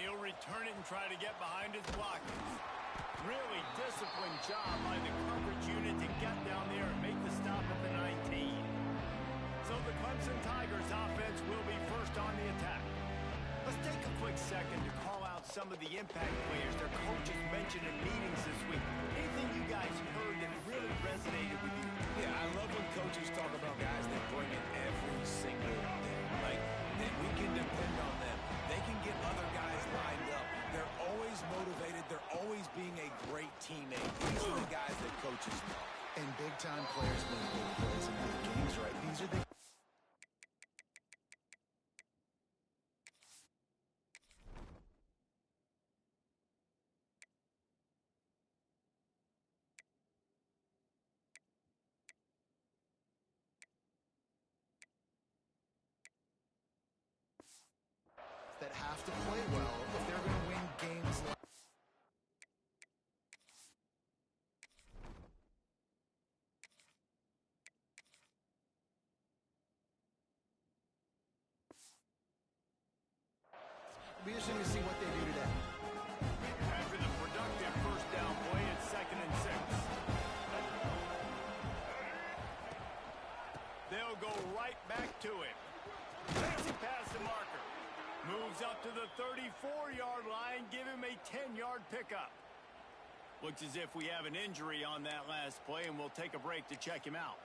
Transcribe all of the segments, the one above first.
He'll return it and try to get behind his blockers. Really disciplined job by the coverage unit to get down there and make the stop at the 19. So the Clemson Tigers offense will be first on the attack. Let's take a quick second to call out some of the impact players their coaches mentioned in meetings this week. Anything you guys heard that really resonated with you? Yeah, I love when coaches talk about guys that bring it every single day. Like, that we can depend on them. They can get other guys lined up. They're always motivated. They're always being a great teammate. These are the guys that coaches know. And big-time players make big plays in big games, right? These are the that have to play well if they're going to win games like be interesting to see what they do today. After the productive first down play, it's 2nd and 6. They'll go right back to it. Fancy pass to marker. Moves up to the 34-yard line. Give him a 10-yard pickup. Looks as if we have an injury on that last play, and we'll take a break to check him out.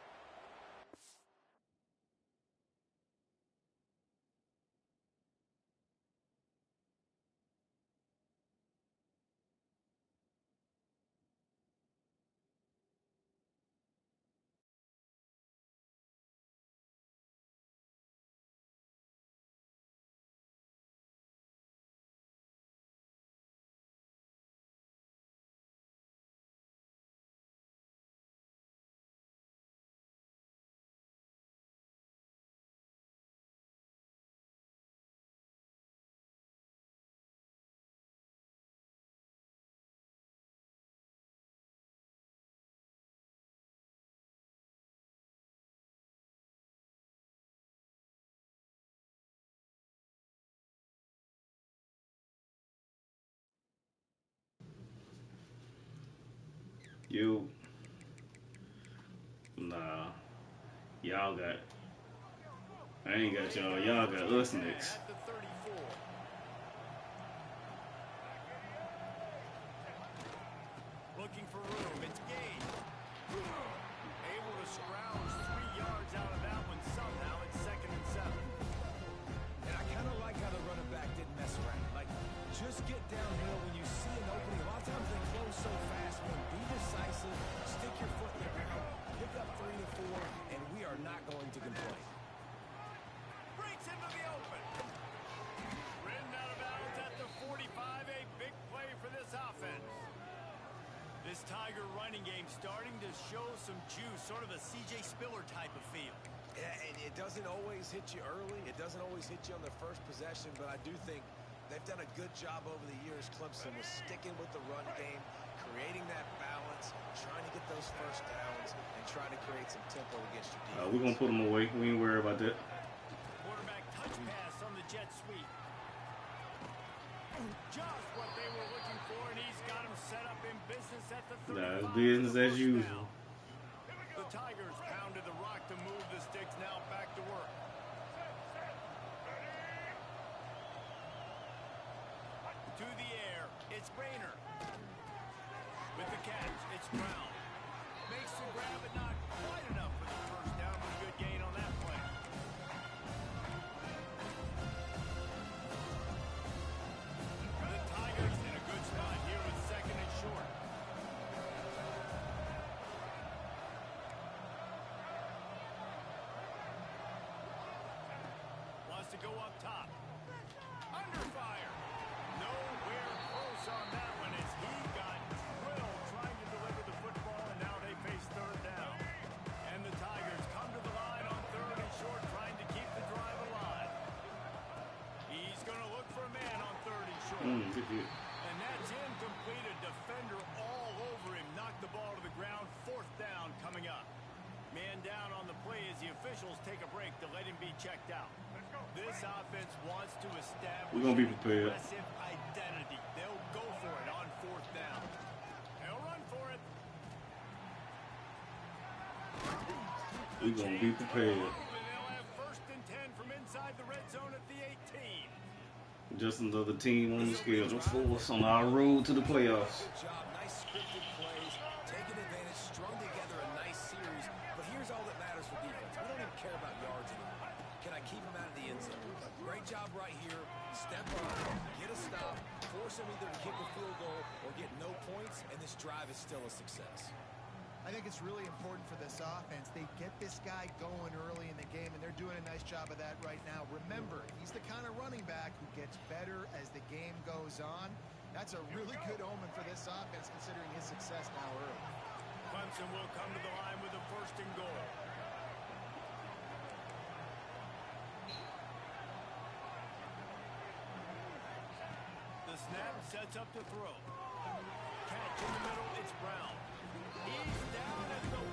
You, nah, y'all got, I ain't got y'all, y'all got us next. At the 34. Looking for room, it's Gage. Able to scrounge 3 yards out of that one somehow. It's 2nd and 7. And I kind of like how the running back didn't mess around. Like, just get downhill when you see an opening. A lot of times they close so fast. Man, be decisive, stick your foot in the ground, pick up 3 to 4, and we are not going to complain. Breaks into the open. Ridden out of bounds at the 45. A big play for this offense. This Tiger running game starting to show some juice, sort of a C.J. Spiller type of feel. Yeah, and it doesn't always hit you early. It doesn't always hit you on the first possession, but I do think they've done a good job over the years, Clemson, with sticking with the run game, creating that balance, trying to get those first downs, and trying to create some tempo against your defense. We're going to put them away. We ain't worried about that. Quarterback touch pass on the jet sweep. Just what they were looking for, and he's got him set up in business at the 35. Nah, it's business as usual. The Tigers pounded the rock to move the sticks, now back to work. To the air, it's Rayner. With the catch, it's Brown. Makes the grab, but not quite enough for the first down, but a good gain on that play. The Tigers in a good spot here with 2nd and short. Wants to go up top. Under fire. Nowhere close on that one as he got drilled trying to deliver the football, and now they face 3rd down. And the Tigers come to the line on 3rd and short, trying to keep the drive alive. He's going to look for a man on 3rd and short. And that's incomplete. A defender all over him. Knocked the ball to the ground. 4th down coming up. Man down on the play as the officials take a break to let him be checked out. This offense wants to establish We're gonna be prepared. aggressive identity. They'll go for it on 4th down. They'll run for it. We're gonna be prepared. And they'll have 1st and 10 from inside the red zone at the 18. Just another team on the schedule for us on our road to the playoffs. Good job. Nice scripted plays. Taking advantage. Strung together a nice series. But here's all that matters for defense. We don't even care about yards anymore. Can I keep him out of the end zone? Great job right here. Step up. Get a stop. Force him either to kick a field goal or get no points, and this drive is still a success. I think it's really important for this offense. They get this guy going early in the game, and they're doing a nice job of that right now. Remember, he's the kind of running back who gets better as the game goes on. That's a really good omen for this offense, considering his success now early. Clemson will come to the line with a 1st and goal. The snap sets up to throw. Catch in the middle, it's Brown. He's down at the 1.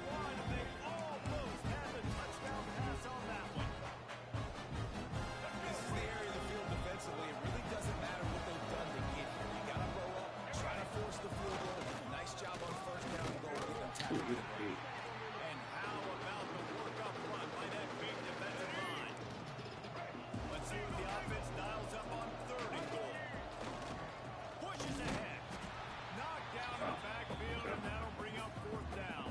They almost have a touchdown pass on that one. This is the area of the field defensively. It really doesn't matter what they've done to get here. You got to roll up, try to force the field goal. Nice job on 1st down and goal. Get them tackled. And how about the work up front by that big defensive line? Let's see if the offense dials up on 3rd and goal. Pushes ahead. Knocked down in the backfield, and that'll bring up 4th down.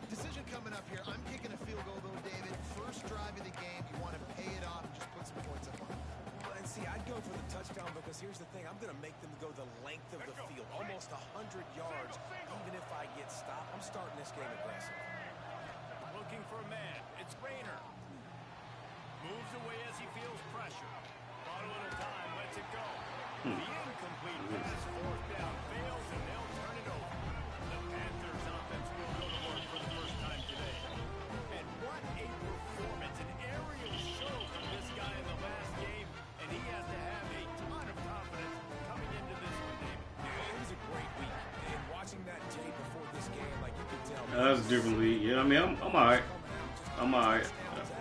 Decision coming up here. I'm kicking a field goal, though, David. First drive of the game. You want to pay it off and just put some points up on it. And see, I'd go for the touchdown because here's the thing. I'm going to make them go the length of the field, almost 100 yards. Even if I get stopped, I'm starting this game aggressive. Looking for a man. It's Rayner. Moves away as he feels pressure. Bought a little time, lets it go. The incomplete pass, 4th down, fails, and they'll turn it over. The Panthers offense will go to work for the first time today. And what a performance, an aerial show from this guy in the last game, and he has to have a ton of confidence coming into this one, David. Yeah, it was a great week. And watching that tape before this game, like you could tell. That's a different league. Yeah, I mean, I'm all right. I'm all right.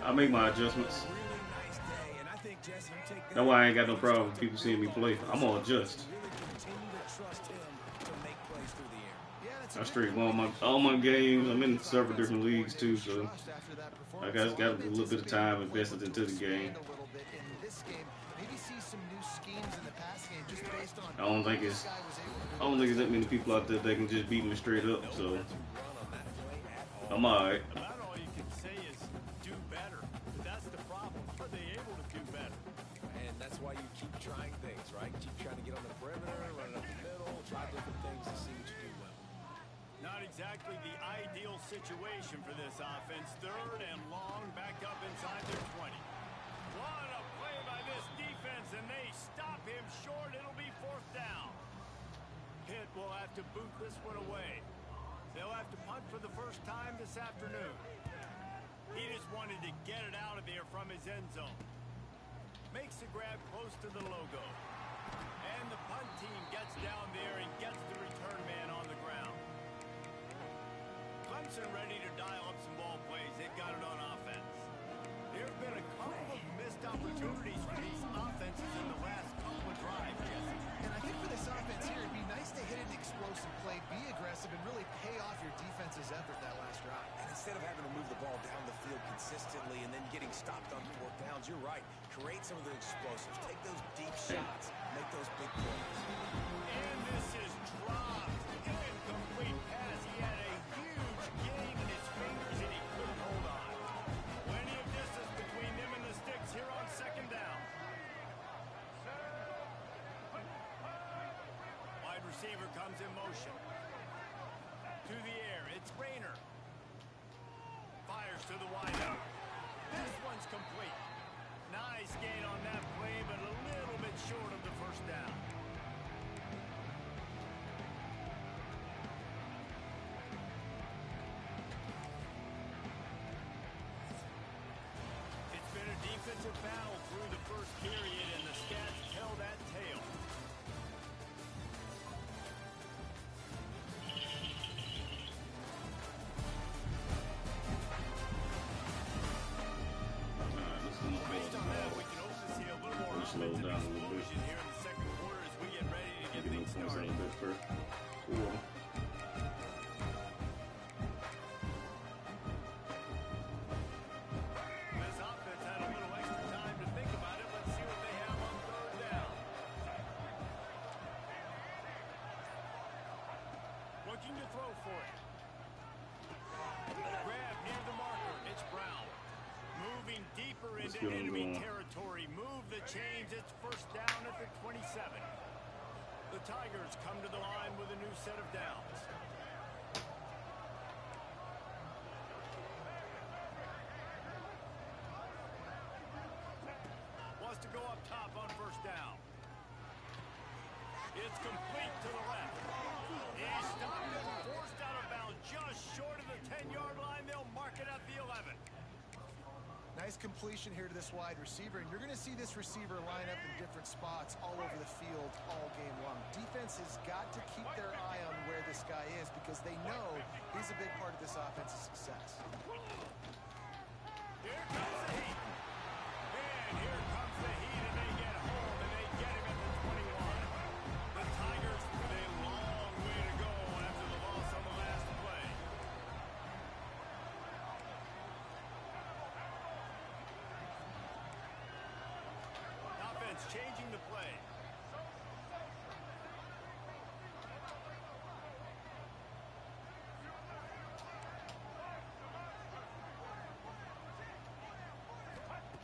I make my adjustments. Really nice day, and I think, Jesse, you take that. That's why I ain't got no problem with people seeing me play. I'm gonna adjust. Really continue to trust him to make plays through the air. Yeah, that's I straight all my games. I'm in several different leagues too, so I guys got a little bit of time invested into the game. I don't think it's that many people out there that can just beat me straight up. So I'm all right. About all you can say is do better. But that's the problem. Are they able to do better? And that's why you keep trying things, right? Keep trying to get on the perimeter, run up the middle, try different things to see what you do well. Not exactly the ideal situation for this offense. 3rd and long, back up inside their 20. What a play by this defense, and they stop him short. It'll be 4th down. Pitt will have to boot this one away. They'll have to punt for the first time this afternoon. He just wanted to get it out of there from his end zone. Makes the grab close to the logo. And the punt team gets down there and gets the return man on the ground. Clemson ready to dial up some ball plays. They've got it on offense. There have been a couple of missed opportunities for these offenses in the last couple of drives, Jesse. And I think for this offense here, it'd be nice to hit an explosive play, be aggressive, and really pay off your defense's effort that last drive. And instead of having to move the ball down the field consistently and then getting stopped on 4th downs, you're right. Create some of the explosives. Take those deep shots. Make those big plays. And this is dropped. Incomplete pass. He had a huge gain in his fingers, and he couldn't hold on. Plenty of distance between them and the sticks here on 2nd down. Wide receiver comes in motion. To the air, it's Rayner. Fires to the wideout. This one's complete. Nice gain on that play, but a little bit short of the 1st down. It's been a defensive battle through the first period, and the stats tell that tale. Let's go. points out of that first quarter. This offense had a little extra time to think about it. Let's see what they have on third down. Looking to throw for it. Grab near the marker. It's Brown. Moving deeper into enemy territory. Move the chains. It's first down at the 27. The Tigers come to the line with a new set of downs. Wants to go up top on first down. It's complete to the left. He's stopped and forced out of bounds just short of the 10-yard line. They'll mark it at the 11. Nice completion here to this wide receiver, and you're going to see this receiver line up in different spots all over the field all game long. Defense has got to keep their eye on where this guy is because they know he's a big part of this offense's success. Here comes the heat. And here comes the heat, and they get home, and they get him at the 21. The Tigers with a long way to go after the loss on the last play. Offense changing the play.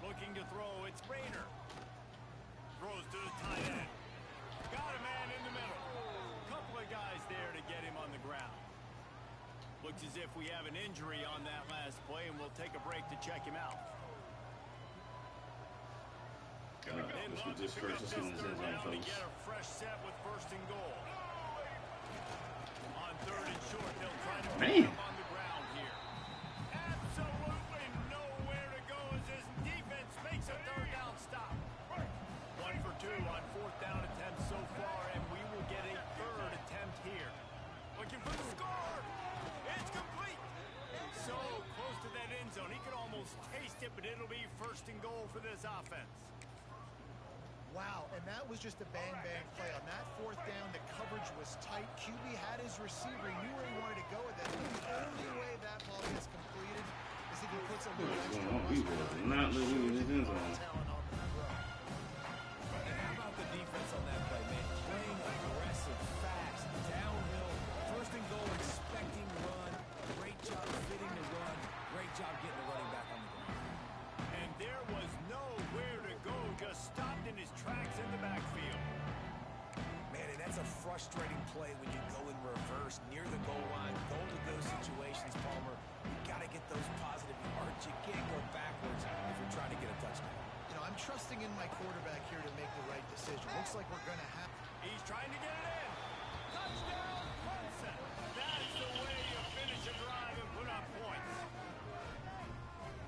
Looking to throw, it's Rayner. Throws to the tight end. Got a man in the middle. Couple of guys there to get him on the ground. Looks as if we have an injury on that last play, and we'll take a break to check him out. This was just first and second Third down to folks. get a fresh set with first and goal. On third and short, they'll try to put him on the ground here. Absolutely nowhere to go as his defense makes a third down stop. 1 for 2 on fourth down attempts so far, and we will get a third attempt here. Looking for the score. It's complete. So close to that end zone. He could almost taste it, but it'll be first and goal for this offense. Wow, and that was just a bang-bang play. On that fourth down, the coverage was tight. QB had his receiver. He knew where he wanted to go with it. The only way that ball gets completed is if he puts a little extra He was not living in his end zone. And how about the defense on that play, man? Playing aggressive, fast, downhill, first and goal, expecting run. Great job fitting the run. Great job getting the running back on the ground. And there was nowhere to go, just stopped in his tracks in the backfield. Man, and that's a frustrating play when you go in reverse near the goal line. Goal to go situations, Palmer. You got to get those positive yards. You can't go backwards if you're trying to get a touchdown. You know, I'm trusting in my quarterback here to make the right decision. Looks like we're going to have... He's trying to get it in. Touchdown, Clemson. That's the way you finish a drive and put up points.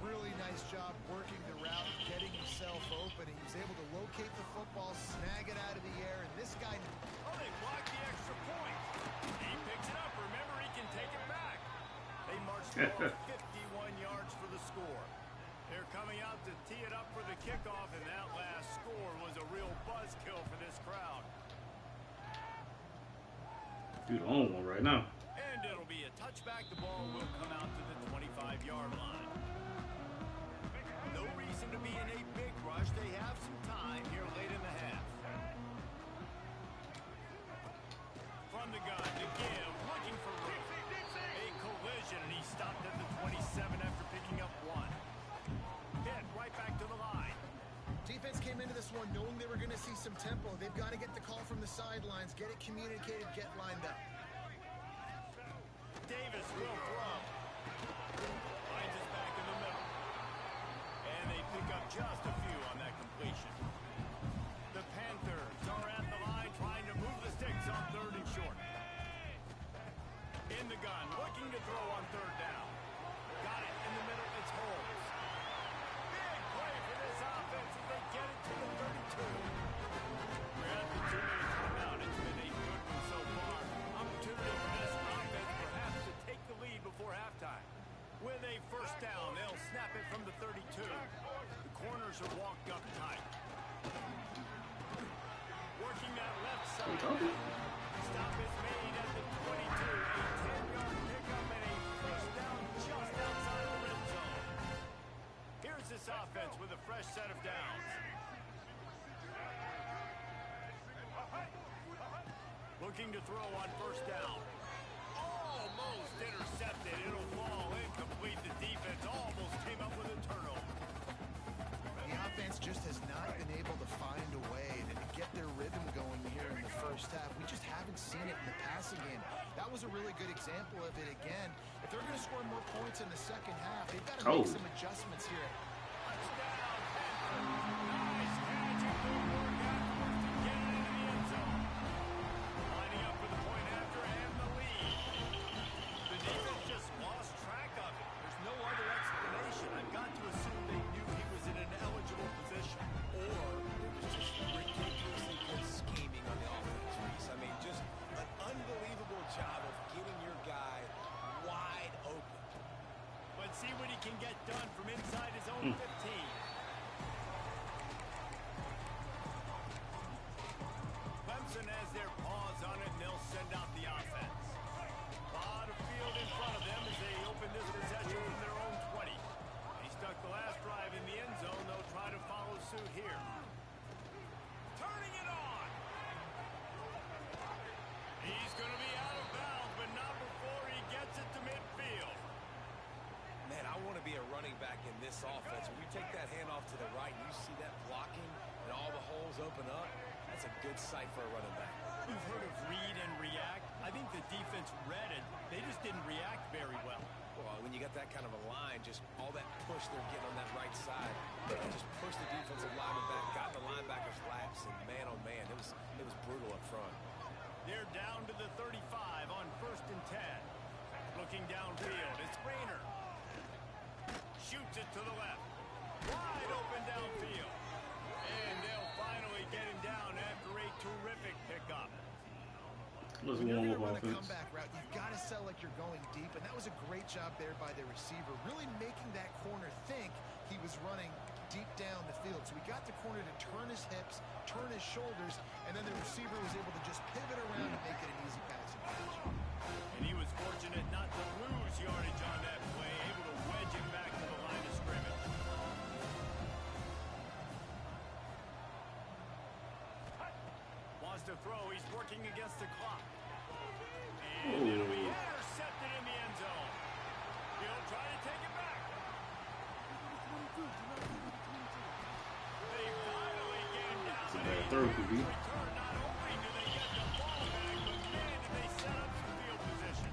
Really nice job working the route, getting himself open. He was able to locate the football, snag it out of the air, and this guy... Oh, they blocked the extra point. He picks it up. Remember, he can take it back. They marched the ball 51 yards for the score. They're coming out to tee it up for the kickoff, and that last score was a real buzzkill for this crowd. Dude, on one right now. And it'll be a touchback. The ball will come out to the 25-yard line. No reason to be in a big rush. They have some time here late in the half. From the gun to give, looking for room. A collision, and he stopped at the 27 after picking up one. Pitt right back to the line. Defense came into this one knowing they were going to see some tempo. They've got to get the call from the sidelines, get it communicated, get lined up. Davis will throw. Finds his back in the middle. And they pick up just a few on that completion. The Panthers are at the line trying to move the sticks on third and short. In the gun, looking to throw on third down. Got it in the middle, it's Holmes. Big play for this offense as they get it to the 32. We're at the 2-minute timeout. It's been a good one so far. Opportunity for this offense perhaps to take the lead before halftime. With a first down, they'll snap it from the 32. The corners are walked up tight. Working that left side. stop is made at the 22. A 10-yard pickup and a first down just outside the red zone. Here's this offense with a fresh set of downs. Looking to throw on first down. Almost intercepted. It'll fall incomplete. The defense almost came up with a turnover. The offense just has not been able to find a way to get their rhythm going here in the first half. We just haven't seen it in the passing game. That was a really good example of it again. If they're going to score more points in the second half, they've got to make some adjustments here. Touchdown, nice catch and good work afterwards to get it into the end zone. Lining up for the point after and the lead. The defense just lost track of it. There's no other explanation. I've got to assume they knew he was in an eligible position. Or it was just ridiculously good scheming on the offense, Reese. I mean, just an unbelievable job of getting your guy wide open. Let's see what he can get done from inside his own 15. Clemson has their paws on it, and they'll send out the offense. A lot of field in front of them as they open this possession from their own 20. He stuck the last drive in the end zone. They'll try to follow suit here. Turning it on. He's going to be out of bounds, but not before he gets it to midfield. Man, I want to be a running back in this offense. When you take that handoff to the right and you see that blocking and all the holes open up, that's a good sight for a running back. You've heard of read and react. I think the defense read it. They just didn't react very well. Well, when you got that kind of a line, just all that push they're getting on that right side, just push the defensive lineman back, got the linebacker's laps, and man, oh man, it was brutal up front. They're down to the 35 on 1st and 10. Looking downfield, it's Rayner. Shoots it to the left. Wide open downfield. And they'll finally get him down after a terrific pickup. Let's When you're warm going to up run a offense. comeback route, you've got to sell like you're going deep, and that was a great job there by the receiver, really making that corner think he was running deep down the field. So he got the corner to turn his hips, turn his shoulders, and then the receiver was able to just pivot around and make it an easy passing catch. And he was fortunate not to lose yardage on that play, able to wedge it back to the line of scrimmage. Wants to throw. He's working against the clock. And it'll be intercepted in the end zone. He'll try to take it back. They finally get him down. It's a bad throw, could be. Return, not only do they get the ball back, but man, did they set up some field position.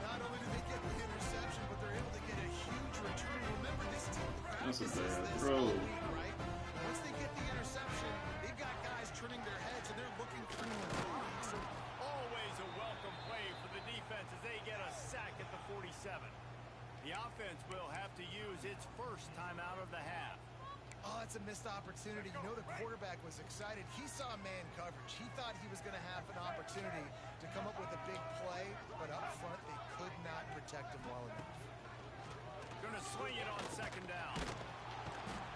Not only do they get the interception, but they're able to get a huge return. Remember, this team practices That's a bad this throw. all week, right? Once they get the interception, they've got guys turning their heads, and they're looking through and through. So Always a welcome play for the defense as they get a sack at the 47. The offense will have to use its first time out of the half. oh, it's a missed opportunity. You know the quarterback was excited. He saw man coverage. He thought he was going to have an opportunity to come up with a big play, but up front they could not protect him well enough. Going to swing it on 2nd down.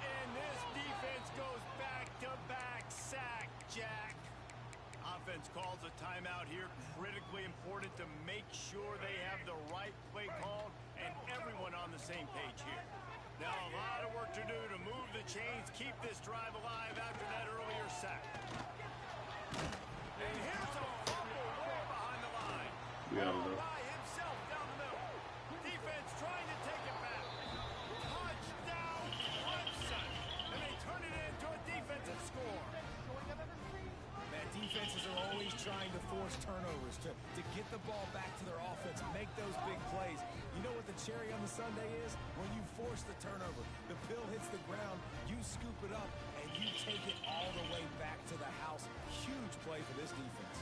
And this defense goes back-to-back sack, Jack. Offense calls a timeout here. Critically important to make sure they have the right play called and everyone on the same page here. Now a lot of work to do to move the chains, keep this drive alive after that earlier sack. And here's a fumble way behind the line. We out of there. By himself down the middle. Defense trying to take it back. Touchdown, Clemson. And they turn it into a defensive score. Man, defenses are always trying to force turnovers to get the ball back to their offense, make those big plays. You know what the cherry on the sundae is? When you force the turnover, the pill hits the ground, you scoop it up, and you take it all the way back to the house. Huge play for this defense.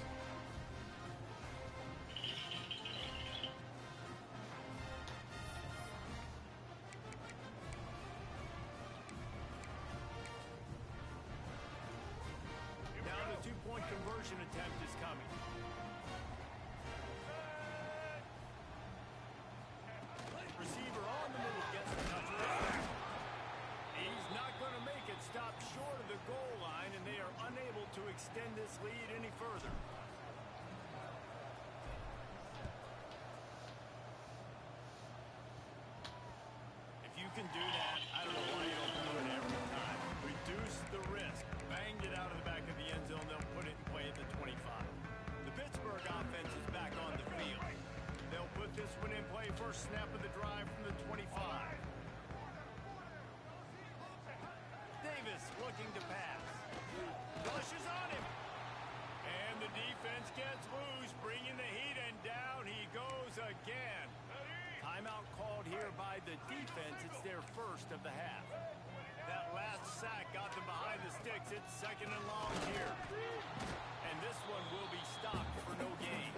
Now the two-point conversion attempt is coming. Receiver on the move gets the touchdown. He's not going to make it. Stop short of the goal line, and they are unable to extend this lead any further. first snap of the drive from the 25. Davis looking to pass. Rushes on him. And the defense gets loose, bringing the heat, and down he goes again. Timeout called here by the defense. It's their first of the half. That last sack got them behind the sticks. It's second and long here. And this one will be stopped for no gain.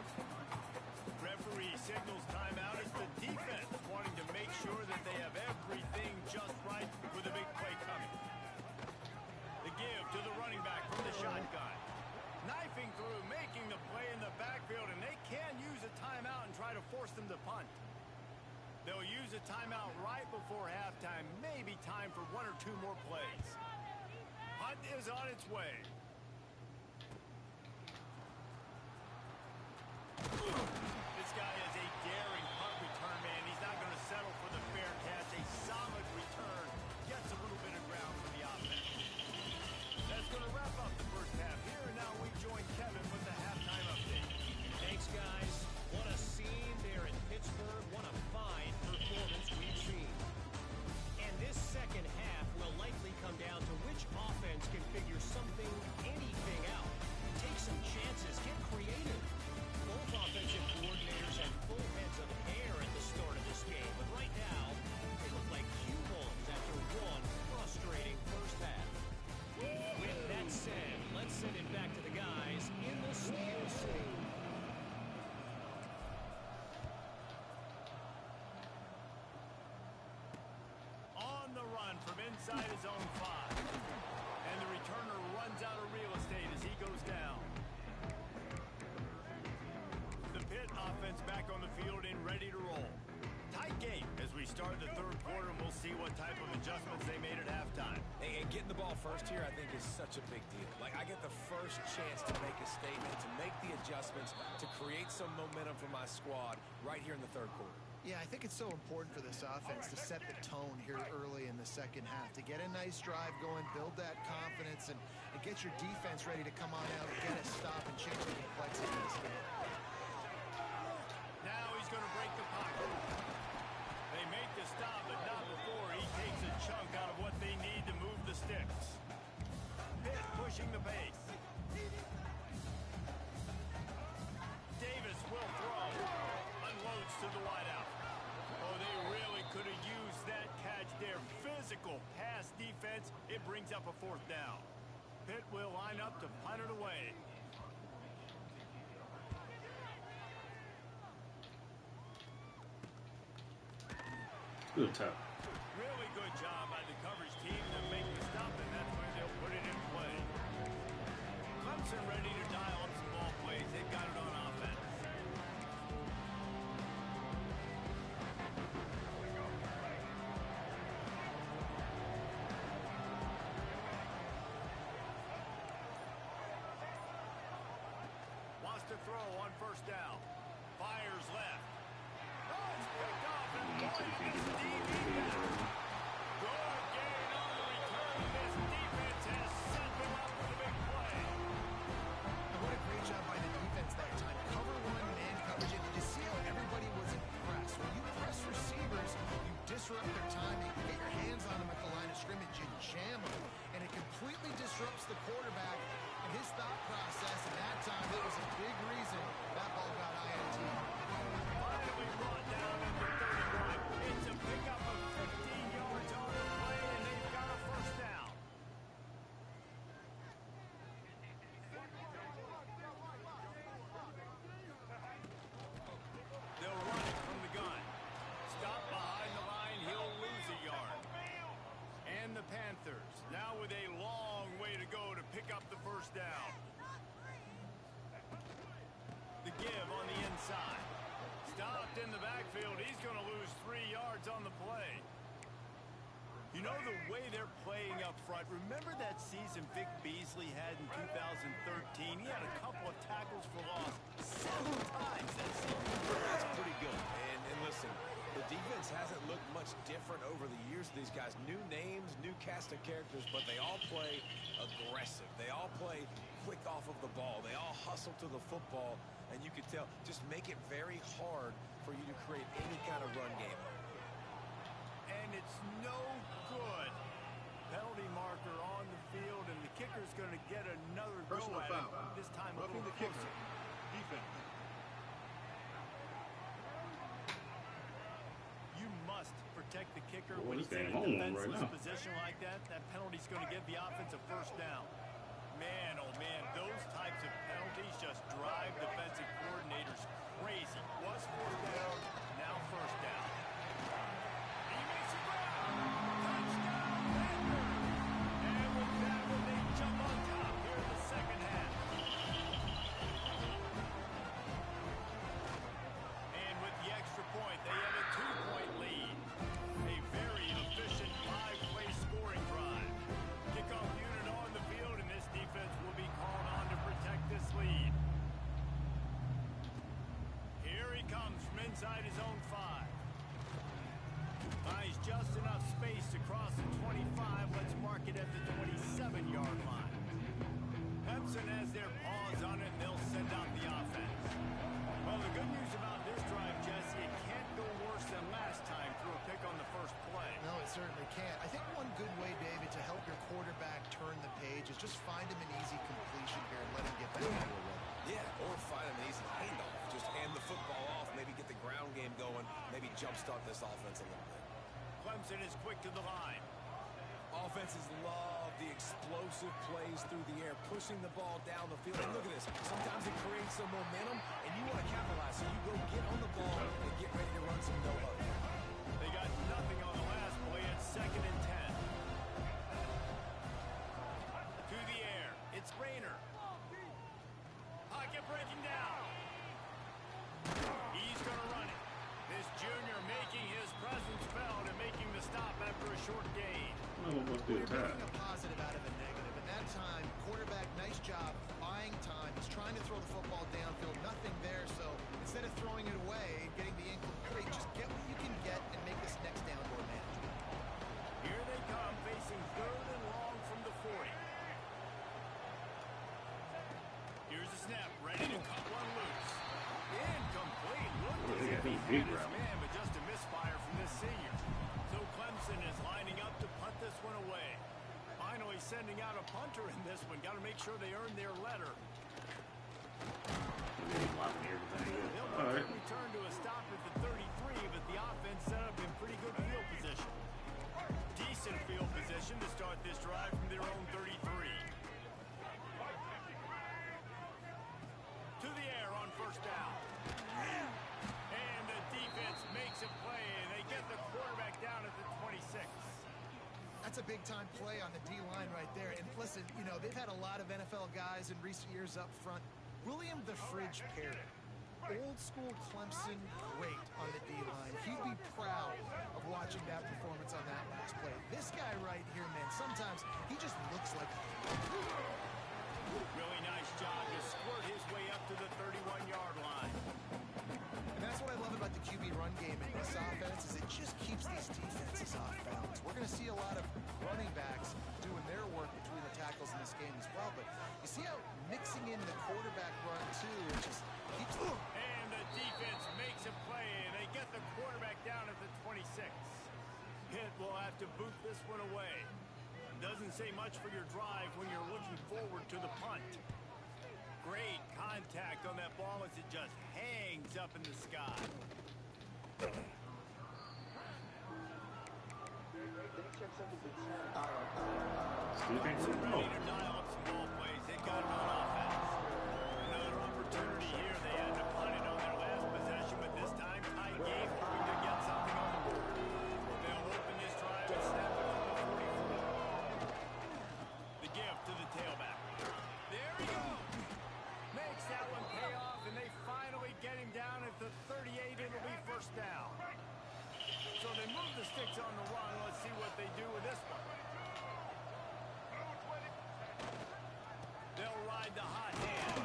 Referee signals timeout as the defense wanting to make sure that they have everything just right with a big play coming. The give to the running back from the shotgun. Knifing through, making the play in the backfield, and they can use a timeout and try to force them to punt. They'll use a timeout right before halftime. Maybe time for one or two more plays. Punt is on its way. This guy is a daring punt return man. He's not going to settle for the fair catch. A solid return. Gets a little bit of ground for the offense. That's going to wrap up the first half here. And now we join Kevin with the halftime update. Thanks, guys. What a scene there in Pittsburgh. What a fine performance we've seen. And this second half will likely come down to which offense can figure something, anything out. Take some chances. Get creative. Both offensive coordinators had full heads of hair at the start of this game. But right now, they look like cue balls after one frustrating first half. With that said, let's send it back to the guys in the Steel City. On the run from inside his own 5. And the returner runs out of real estate as he goes down. The Pitt offense back on the field and ready to roll. Tight game as we start the third quarter, and we'll see what type of adjustments they made at halftime. And getting the ball first here, I think, is such a big deal. Like, I get the first chance to make a statement, to make the adjustments, to create some momentum for my squad right here in the third quarter. Yeah, I think it's so important for this offense to set the tone here early in the second half, to get a nice drive going, build that confidence, and get your defense ready to come on out, get a stop, and change the complexity of this game. Now he's going to break the pocket. They make the stop, but not before he takes a chunk out of what they need to move the sticks. Pitt pushing the pace. Davis will throw. Unloads to the wideout. Oh, they really could have used that catch there. Physical pass defense. It brings up a fourth down. Pitt will line up to punt it away. Good tap. Really good job by the coverage team to make the stop, and that's where they'll put it in play. Clemson ready to dial up some ball plays. They've got it on offense. Wants to throw on first down. Fires left. Oh, it's picked off and going against the DB back. Good gain on the return. This defense has set them up with a big play. And what a great job by the defense that time. Cover one, man coverage. And did you see how everybody was impressed? When you press receivers, you disrupt their timing. You get your hands on them at the line of scrimmage, you jam them. And it completely disrupts the quarterback and his thought process. And that time, that was a big reason that ball got INT. Finally brought down at the 31. It's a pickup of 15 yards on the play, and they've got a first down. They'll run it from the gun. Stop behind the line. He'll lose a yard. And the Panthers now with a long way to go to pick up the first down. The give on the inside. Stopped in the backfield. He's going to lose 3 yards on the play. You know the way they're playing up front. Remember that season Vic Beasley had in 2013? He had a couple of tackles for loss 7 times that season. That's pretty good. And listen, the defense hasn't looked much different over the years. These guys, new names, new cast of characters, but they all play aggressive. They all play quick off of the ball. They all hustle to the football, and you can tell, just make it very hard for you to create any kind of run game. And it's no good. Penalty marker on the field, and the kicker's going to get another go at it. This time a little closer. Defense. You must protect the kicker Well, when this he's in game a on defenseless right now. position like that. That penalty's going to give the offense a first down. Man, oh man, those types of penalties just drive defensive coordinators crazy. Was fourth down, now first down. He makes it ground. Touchdown, Panthers. And with that one, they jump on top here in the second half. And with the extra point, they have a 2-point lead. A very efficient 5-play scoring drive. Kickoff unit on the field, and this defense will be called on to protect this lead. Here he comes from inside his own 5. Buys just enough space to cross the 25. Let's mark it at the 27-yard line. Clemson has their paws on it, and they'll send out the offense. Well, the good news about this drive, Jesse, it can't go worse than last time through a pick on the first play. No, it certainly can't. I think one good way, David, to help your quarterback turn the page is just find him an easy completion here and let him get back into a run. Yeah, or find an easy handoff. Just hand the football off, maybe get the ground game going, maybe jumpstart this offense a little bit. Clemson is quick to the line. Offenses love the explosive plays through the air, pushing the ball down the field. And look at this. Sometimes it creates some momentum, and you want to capitalize. So you go get on the ball and get ready to run some no-huddle. They got nothing on the last play. It's 2nd and 10. To the air. It's Rayner. Pocket breaking down. He's going to run it. This junior making his presence felt and making the stop after a short gain. Oh, must be a You're tie. making a positive out of a negative. And that time, quarterback, nice job, buying time. He's trying to throw the football downfield. Nothing there. So instead of throwing it away, getting the incomplete, just get what you can get and make this next down more manageable. Here they come, facing 3rd and long from the 40. Here's a snap, ready to cut one loose. Incomplete. Looked Well, as they if got he them big had his routes. man, but just a misfire from this senior. So Clemson is lining up to punt this one away. Finally sending out a punter in this one. Got to make sure they earn their letter. Blocking everything. They'll All right. return to a stop at the 33, but the offense set up in pretty good field position. Decent field position to start this drive from their own 33. To the air on first down. And the defense makes a play, and they get the quarterback down at the 26. That's a big-time play on the D-line right there. And listen, you know, they've had a lot of NFL guys in recent years up front. William the Fridge Perry, old-school Clemson, great on the D-line. He'd be proud of watching that performance on that last play. This guy right here, man, sometimes he just looks like... Really nice job to squirt his way up to the 31-yard line. And that's what I love about the QB run game in this offense is it just keeps these defenses off balance. We're going to see a lot of running backs doing their work between the tackles in this game as well. But you see how mixing in the quarterback run, too, it just keeps... And the defense makes a play, and they get the quarterback down at the 26. Pitt will have to boot this one away. Doesn't say much for your drive when you're looking forward to the punt. Great contact on that ball as it just hangs up in the sky. Still can't So run the ready ball. to dial up some ball plays. They got it on offense. Another opportunity here. They had to punt it on their last possession, but this time tight game, hoping to get something on the board. They'll open this drive and snap it from the 44. The give to the tailback. There he goes. Makes that one pay off, and they finally get him down at the 38. It'll be first down. So they move the sticks on the run. Let's see what they do with this one. They'll ride the hot hand.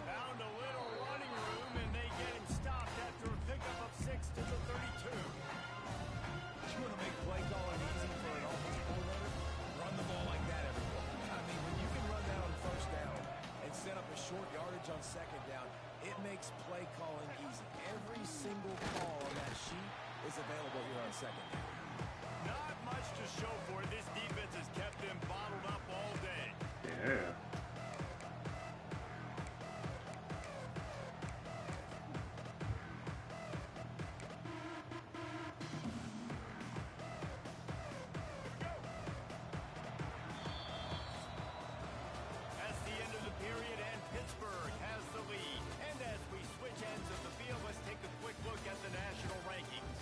Found a little running room, and they get him stopped after a pickup of 6 to the 32. You want to make play calling easy for an offensive coordinator? Run the ball like that every play. I mean, when you can run that on first down, coverage on second down, it makes play calling easy. Every single call on that sheet is available here on second down. Not much to show for it. This defense has kept them bottled up all day. Yeah. That's the end of the period, and Pittsburgh has the lead. And as we switch ends of the field, let's take a quick look at the national rankings.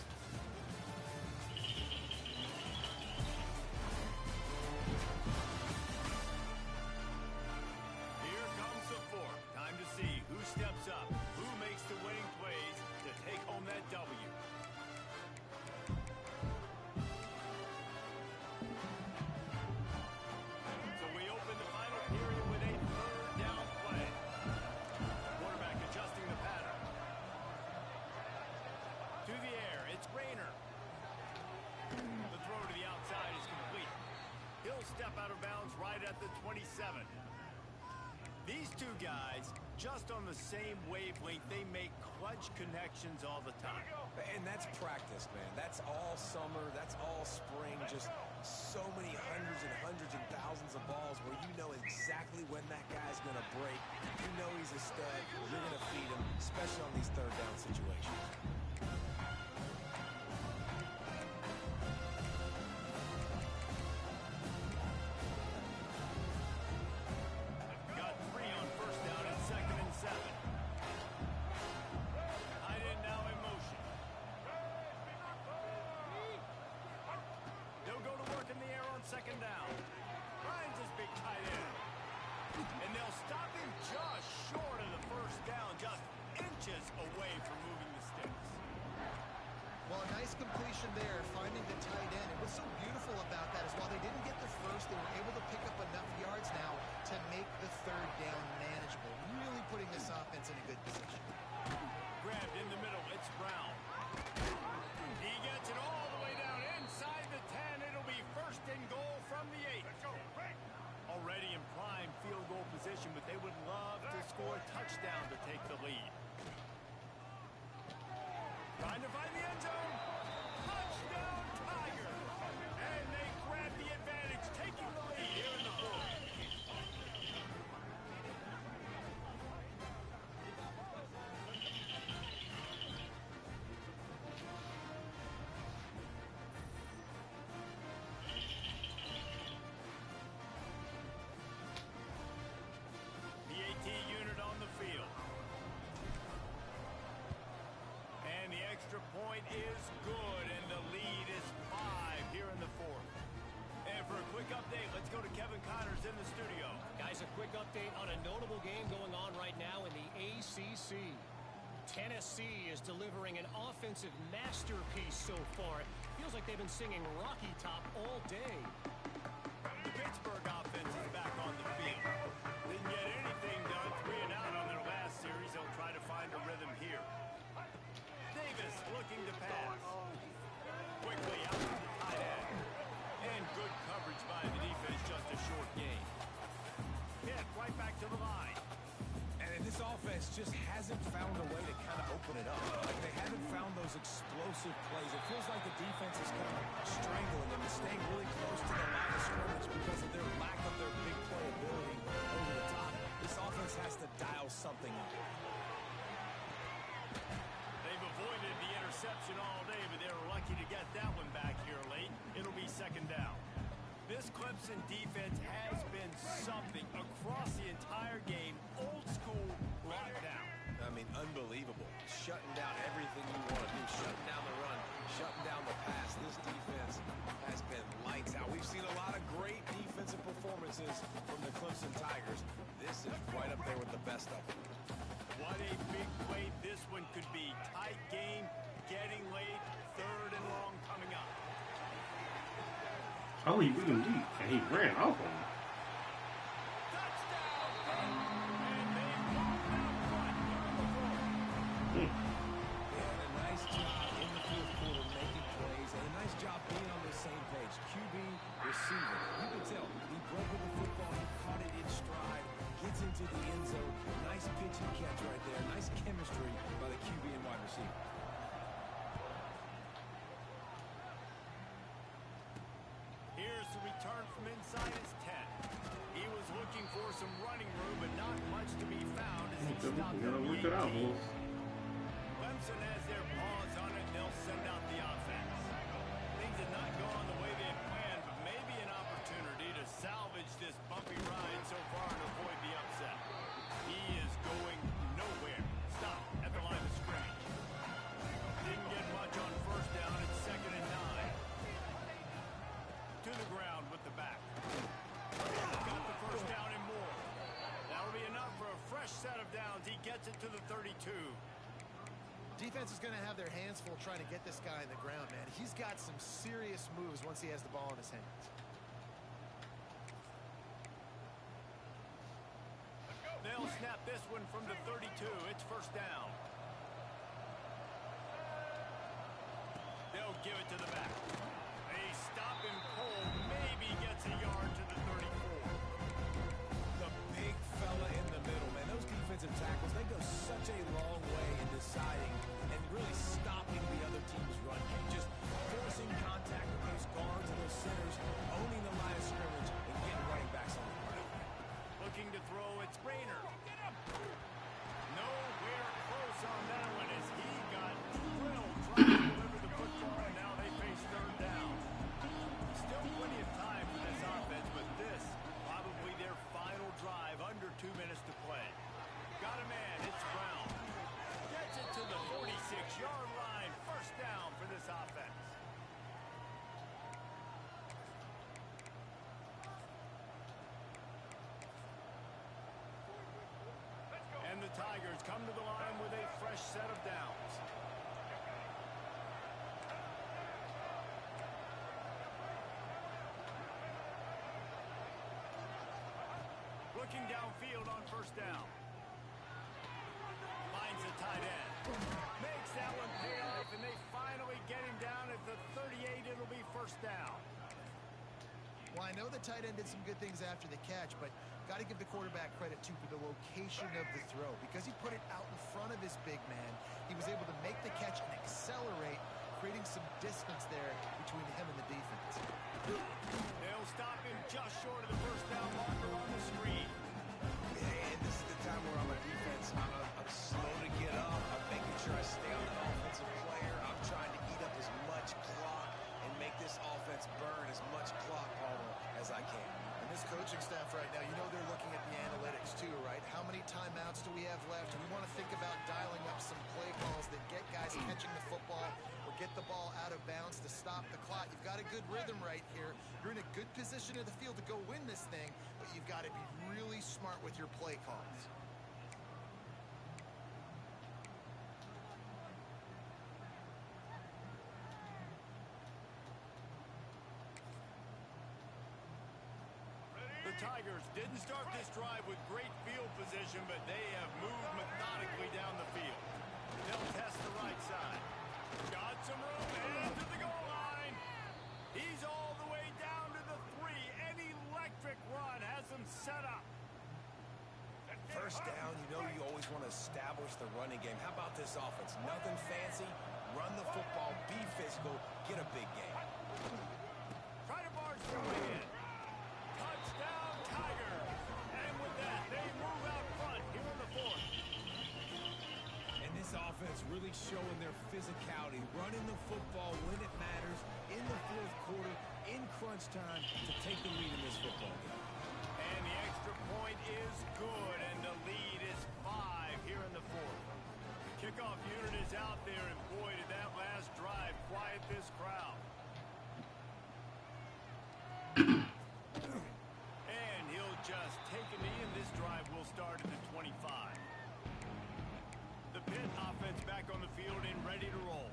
Here comes the fourth. Time to see who steps up, who makes the winning plays to take home that W. So we open the final period with a third down play. Quarterback adjusting the pattern. To the air, it's Rayner. The throw to the outside is complete. He'll step out of bounds right at the 27. These two guys, just on the same wavelength, they make clutch connections all the time. And that's practice, man. That's all summer. That's all spring. Just so many hundreds and thousands of balls where you know exactly when that guy's going to break. You know he's a stud. You're going to feed him, especially on these third down situations. Got 3 on first down and 2nd and 7. Tight end now in motion. They'll go to work in the air on 2nd down. Finds his big tight end. And they'll stop him just short of the first down, just inches away from moving the sticks. Well, a nice completion there, finding the tight end. And what's so beautiful about that is while they didn't get the first, they were able to pick up enough yards now to make the third down manageable. Really putting this offense in a good position. Grabbed in the middle, it's Brown. He gets it all the way down inside the 10. It'll be 1st and goal from the 8. Already in prime field goal position, but they would love to score a touchdown to take the lead. Trying to find the end zone. Touchdown, Tigers! And they grab the advantage, taking the lead here in the 4th. The AT unit on the field. And the extra point is good, and the lead is 5 here in the 4th. And for a quick update, let's go to Kevin Connors in the studio. Guys, a quick update on a notable game going on right now in the ACC. Tennessee is delivering an offensive masterpiece so far. It feels like they've been singing Rocky Top all day. The Pittsburgh offense is back on the field. Didn't get anything done, 3 and out on their last series. They'll try to find a rhythm here. Davis looking to pass. Quickly out to the tight end. And good coverage by the defense, just a short gain. Pitt right back to the line. And this offense just hasn't found a way to kind of open it up. Like they haven't found those explosive plays. It feels like the defense is kind of strangling them and staying really close to the line of scrimmage because of their lack of their big play ability over the top. This offense has to dial something up. They've avoided the interception all day, but they were lucky to get that one back here late. It'll be 2nd down. This Clemson defense has been something across the entire game. Old school lockdown. I mean, unbelievable. Shutting down everything you want to do. Shutting down the run. Shutting down the pass. This defense has been lights out. We've seen a lot of great defensive performances from the Clemson Tigers. This is right up there with the best of them. What a big play this one could be. Tight game, getting late, 3rd and long coming up. Oh, he beat him deep, and he ran off on him. Touchdown! And they walked out front here in the 4th. They had a nice job in the 4th quarter making plays and a nice job being on the same page. QB, receiver. You can tell he broke with the football. He caught it in stride. gets into the end zone. Nice pitch and catch right there. Nice chemistry by the QB and wide receiver. Here's the return from inside his 10. He was looking for some running room, but not much to be found as he stopped at the 18. Clemson has their paws on it, and they'll send out the offense. Things have not gone the way they had planned, but maybe an opportunity to salvage this bumpy ride so far and avoid the upset. He is going nowhere. Stop at the line of scrimmage. Didn't get much on first down. It's 2nd and 9. To the ground with the back. Got the first down and more. That'll be enough for a fresh set of downs. He gets it to the 32. Defense is going to have their hands full trying to get this guy in the ground, man. He's got some serious moves once he has the ball in his hands. They'll snap this one from the 32. It's first down. They'll give it to the back. A stop and pull maybe gets a yard to the 34. The big fella in the middle, man. Those defensive tackles, they go such a long way in deciding and really stopping the other team's run game. Just forcing contact with those guards and those centers, owning the line of scrimmage, and getting running backs on the ground. Looking to throw, it's Rayner. Nowhere close on that one as he got drilled trying to deliver the football, and now they face 3rd down. Still plenty of time for this offense, but this probably their final drive, under 2 minutes to play. Got a man, it's Brown. Gets it to the 46-yard line. First down for this offense. And the Tigers come to the line with a fresh set of downs. Looking downfield on first down. Finds a tight end. Makes that one pay off, and they finally get him down at the 38. It'll be first down. Well, I know the tight end did some good things after the catch, but got to give the quarterback credit, too, for the location of the throw. Because he put it out in front of his big man, he was able to make the catch and accelerate, creating some distance there between him and the defense. They'll stop him just short of the first down marker on the screen. And this is the time where I'm a defense. I'm slow to get up. I'm making sure I stay on that offensive player. I'm trying to eat up as much clock and make this offense burn as much clock, Palmer, as I can. And this coaching staff right now, you know they're looking at the analytics too, right? How many timeouts do we have left? We want to think about dialing up some play calls that get guys catching the football or get the ball out of bounds to stop the clock. You've got a good rhythm right here. You're in a good position of the field to go win this thing, but you've got to be really smart with your play calls. The Tigers didn't start this drive with great field position, but they have moved methodically down the field. They'll test the right side. Got some room and to the goal line. He's all the way down to the 3. An electric run has them set up. First down, you know you always want to establish the running game. How about this offense? Nothing fancy. Run the football, be physical, get a big game. Try to barge their way in. Touchdown, Tigers. And with that, they move out front here in the 4th. And this offense really showing their physicality, running the football when it matters, in the 4th quarter, in crunch time, to take the lead in this football game. And the extra point is good, and the lead is 5 here in the 4th. The kickoff unit is out there, and boy, did that last drive quiet this crowd. And he'll just take a knee, and this drive will start at the 25. The Pitt offense back on the field and ready to roll.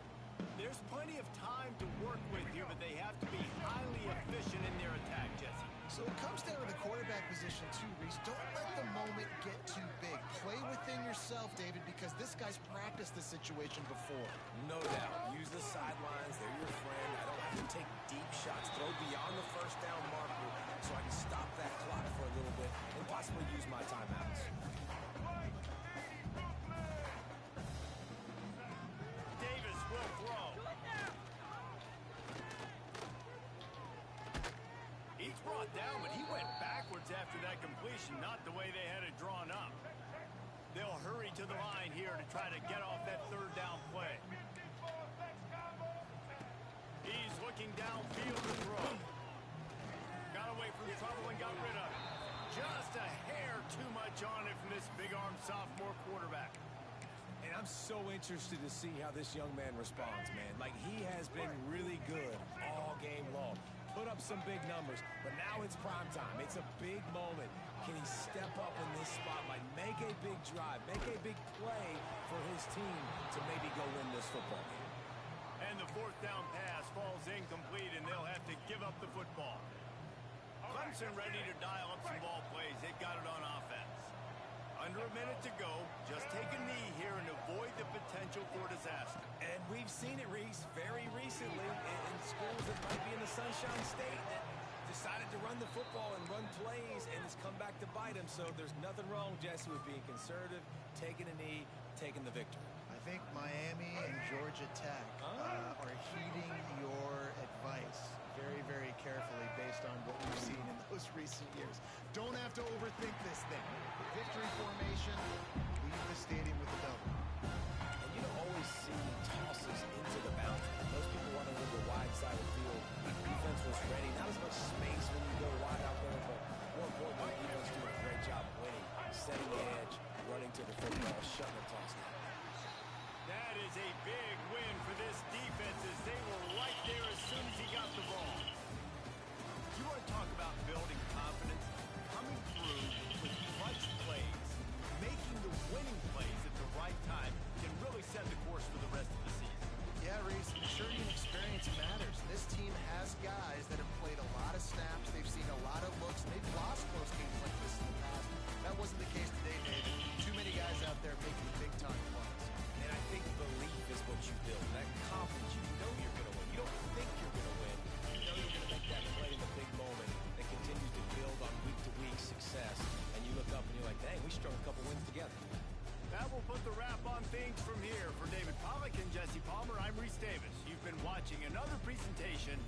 There's plenty of time to work with here, but they have to be highly efficient in their attack, Jesse. So it comes down to the quarterback position too, Reese. Don't let the moment get too big. Play within yourself, David, because this guy's practiced this situation before. No doubt. Use the sidelines. They're your friend. I don't have to take deep shots. Throw beyond the first down marker so I can stop that clock for a little bit and possibly use my timeouts. Davis will throw. He's brought down, but he went backwards after that completion, not the way they had it drawn up. They'll hurry to the line here to try to get off that third down play. He's looking downfield to throw. Got away from trouble and got rid of it. Just a hair too much on it from this big-armed sophomore quarterback. And I'm so interested to see how this young man responds, man. Like, he has been really good all game long. Put up some big numbers, but now it's prime time. It's a big moment. Can he step up in this spotlight, make a big drive, make a big play for his team to maybe go win this football game? And the fourth down pass falls incomplete, and they'll have to give up the football. Clemson ready to dial up some ball plays. They got it on offense. Under a minute to go. Just take a knee here and avoid the potential for disaster. And we've seen it, Reese, very recently in schools that might be in the Sunshine State that decided to run the football and run plays, and it's come back to bite him. So there's nothing wrong, Jesse, with being conservative, taking a knee, taking the victory. I think Miami and Georgia Tech are heeding your advice very, very carefully based on what we've seen in those recent years. Don't have to overthink this thing. Victory formation, leave the stadium with a double. And you don't always see tosses into the boundary. Most people want to go the wide side of the field. Defense was ready. Not as much space when you go wide out there, but more importantly, defense doing a great job winning, setting the edge, running to the football, shutting the toss down. That is a big win for this defense as they were right there as soon as he got the ball. You want to talk about building confidence? Coming through with clutch plays, making the winning plays at the right time can really set the course for the rest of the season. Yeah, Reese, maturity and experience matters. This team has guys that have played a lot of snaps. They've seen a lot of looks. They've lost close games like this in the past. That wasn't the case today, David. Too many guys out there making big-time plays. And I think belief is what you build. That confidence, you know you're going to win. You don't think you're going to win. You know you're going to make that play in the big moment that continues to build on week-to-week success. And you look up and you're like, dang, we strung a couple wins together. That will put the wrap on things from here. For David Pollack and Jesse Palmer, I'm Reese Davis. You've been watching another presentation